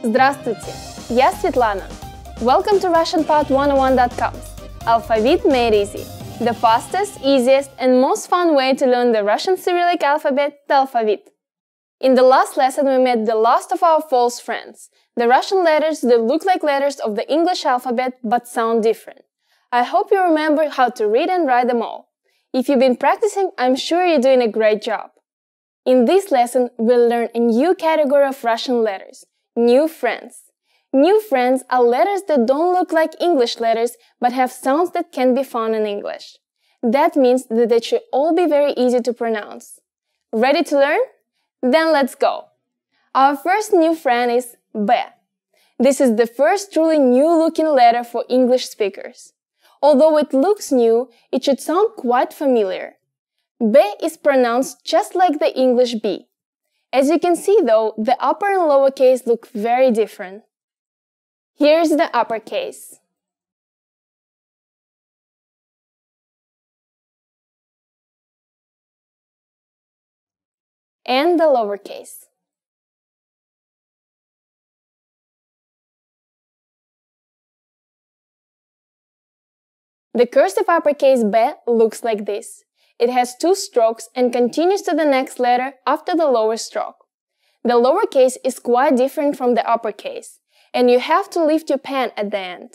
Здравствуйте! Я Светлана. Welcome to RussianPod101.com's Alphabet Made Easy, the fastest, easiest, and most fun way to learn the Russian Cyrillic alphabet, the alphabet. In the last lesson, we met the last of our false friends, the Russian letters that look like letters of the English alphabet but sound different. I hope you remember how to read and write them all. If you've been practicing, I'm sure you're doing a great job. In this lesson, we'll learn a new category of Russian letters, new friends. New friends are letters that don't look like English letters but have sounds that can be found in English. That means that they should all be very easy to pronounce. Ready to learn? Then let's go! Our first new friend is B. This is the first truly new-looking letter for English speakers. Although it looks new, it should sound quite familiar. B is pronounced just like the English B. As you can see though, the upper and lowercase look very different. Here's the uppercase. And the lowercase. The cursive uppercase B looks like this. It has two strokes and continues to the next letter after the lower stroke. The lowercase is quite different from the uppercase, and you have to lift your pen at the end.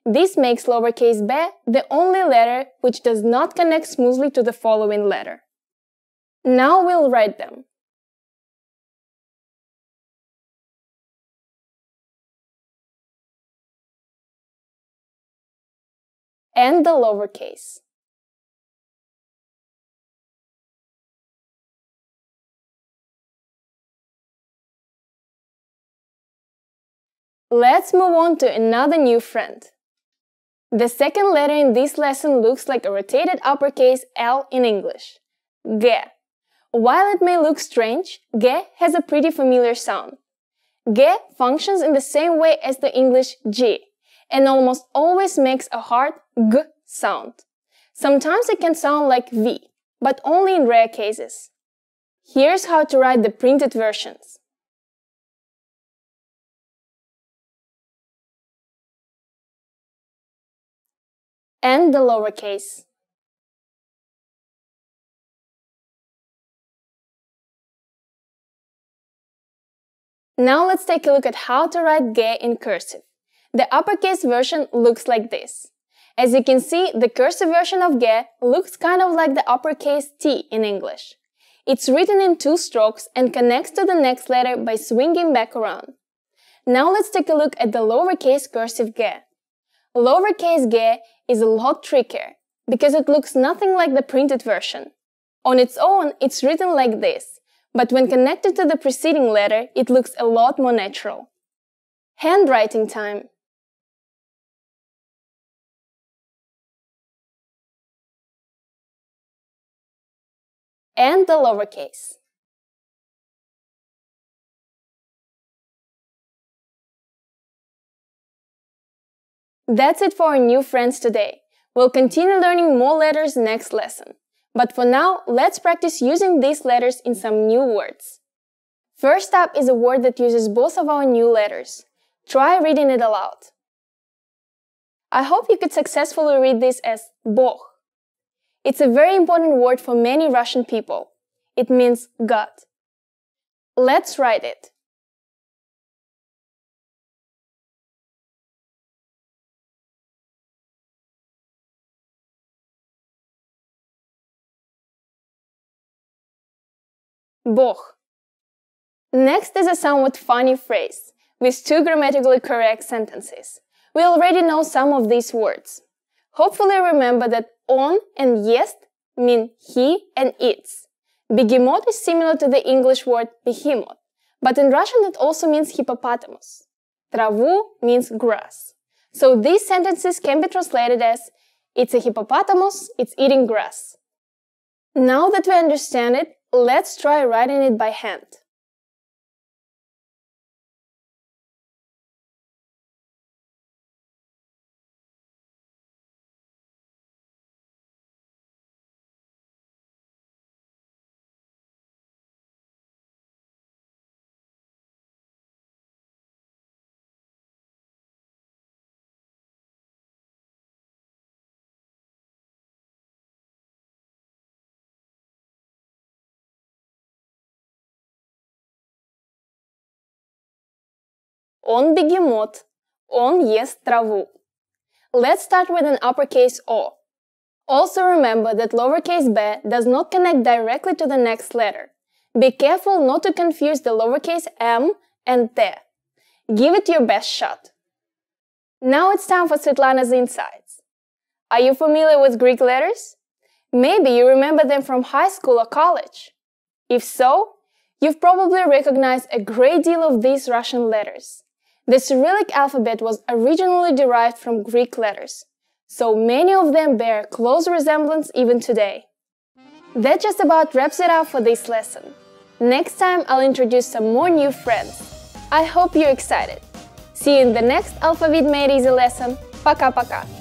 This makes lowercase b the only letter which does not connect smoothly to the following letter. Now we'll write them. And the lowercase. Let's move on to another new friend. The second letter in this lesson looks like a rotated uppercase L in English. G. While it may look strange, G has a pretty familiar sound. G functions in the same way as the English G, and almost always makes a hard G sound. Sometimes it can sound like V, but only in rare cases. Here's how to write the printed versions. And the lowercase. Now let's take a look at how to write G in cursive. The uppercase version looks like this. As you can see, the cursive version of G looks kind of like the uppercase T in English. It's written in two strokes and connects to the next letter by swinging back around. Now let's take a look at the lowercase cursive G. Lowercase g is a lot trickier, because it looks nothing like the printed version. On its own, it's written like this, but when connected to the preceding letter, it looks a lot more natural. Handwriting time. And the lowercase. That's it for our new friends today. We'll continue learning more letters next lesson. But for now, let's practice using these letters in some new words. First up is a word that uses both of our new letters. Try reading it aloud. I hope you could successfully read this as Bog. It's a very important word for many Russian people. It means God. Let's write it. Bog. Next is a somewhat funny phrase, with two grammatically correct sentences. We already know some of these words. Hopefully remember that on and jest mean he and its. Behemoth is similar to the English word behemoth, but in Russian it also means hippopotamus. Travu means grass. So these sentences can be translated as it's a hippopotamus, it's eating grass. Now that we understand it, let's try writing it by hand. Он бегемот. Он ест траву. Let's start with an uppercase O. Also remember that lowercase b does not connect directly to the next letter. Be careful not to confuse the lowercase m and t. Give it your best shot. Now it's time for Svetlana's insights. Are you familiar with Greek letters? Maybe you remember them from high school or college. If so, you've probably recognized a great deal of these Russian letters. The Cyrillic alphabet was originally derived from Greek letters, so many of them bear close resemblance even today. That just about wraps it up for this lesson. Next time I'll introduce some more new friends. I hope you're excited. See you in the next Alphavit Made Easy lesson. Пока-пока!